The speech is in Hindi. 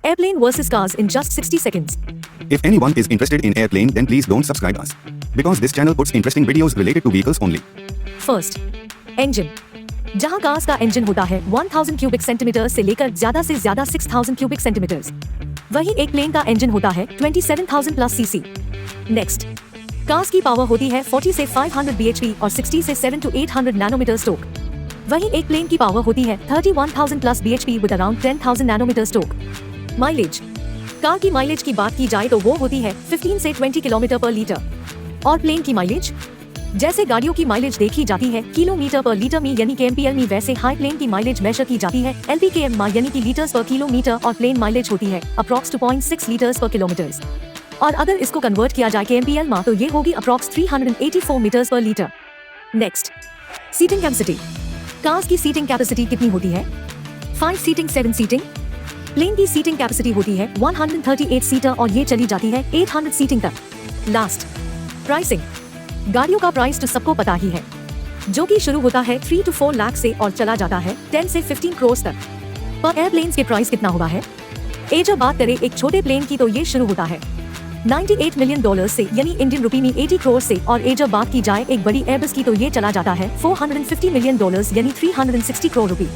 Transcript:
Airplane versus cars in just 60 seconds. If anyone is interested in airplane, then please don't subscribe us. Because this channel puts interesting videos related to vehicles only. First, engine. जहां कार्स का इंजन होता है 1000 क्यूबिक सेंटीमीटर से लेकर ज्यादा से ज्यादा 6000 क्यूबिक सेंटीमीटर्स, वहीं एक प्लेन का इंजन होता है 27000 प्लस सीसी। नेक्स्ट, कार्स की पावर होती है 40 से 500 bhp और 60 से 7 to 800 नैनोमीटर स्टोक, वहीं एक प्लेन की पावर होती है 31000 plus bhp with around 10000 nanometer स्टोक। माइलेज। कार की माइलेज की बात की जाए तो वो होती है 15 से 20 किलोमीटर पर लीटर, और प्लेन की माइलेज जैसे गाड़ियों की माइलेज देखी जाती है किलोमीटर पर लीटर में यानी कि kmpl में, वैसे हाई प्लेन की माइलेज मेजर की जाती है LPKM में यानी कि लीटर्स पर किलोमीटर, और प्लेन माइलेज होती है अप्रॉक्स 2.6 लीटर्स पर किलोमीटर, और अगर इसको कन्वर्ट किया जाए kmpl में तो ये होगी approx 384 meters per litre. Next, seating capacity. Cars की सीटिंग कैपेसिटी कितनी होती है? 5 सीटिंग, 7 सीटिंग। प्लेन की सीटिंग कैपेसिटी होती है 138 सीटर और ये चली जाती है 800 सीटिंग तक। Last, pricing. गाड़ियों का प्राइस तो सबको पता ही है, जो कि शुरू होता है 3 to 4 लाख से और चला जाता है 10 से 15 करोड़ तक। पर एयरप्लेन्स के प्राइस कितना हुआ है? जब बात करें एक छोटे प्लेन की तो ये शुरू होता है $98 मिलियन से यानी इंडियन रुपी में 80 करोड़ से, और जब बात की जाए एक बड़ी एयरबस की तो ये चला जाता है $450 मिलियन यानी 360 करोड़ रुपए।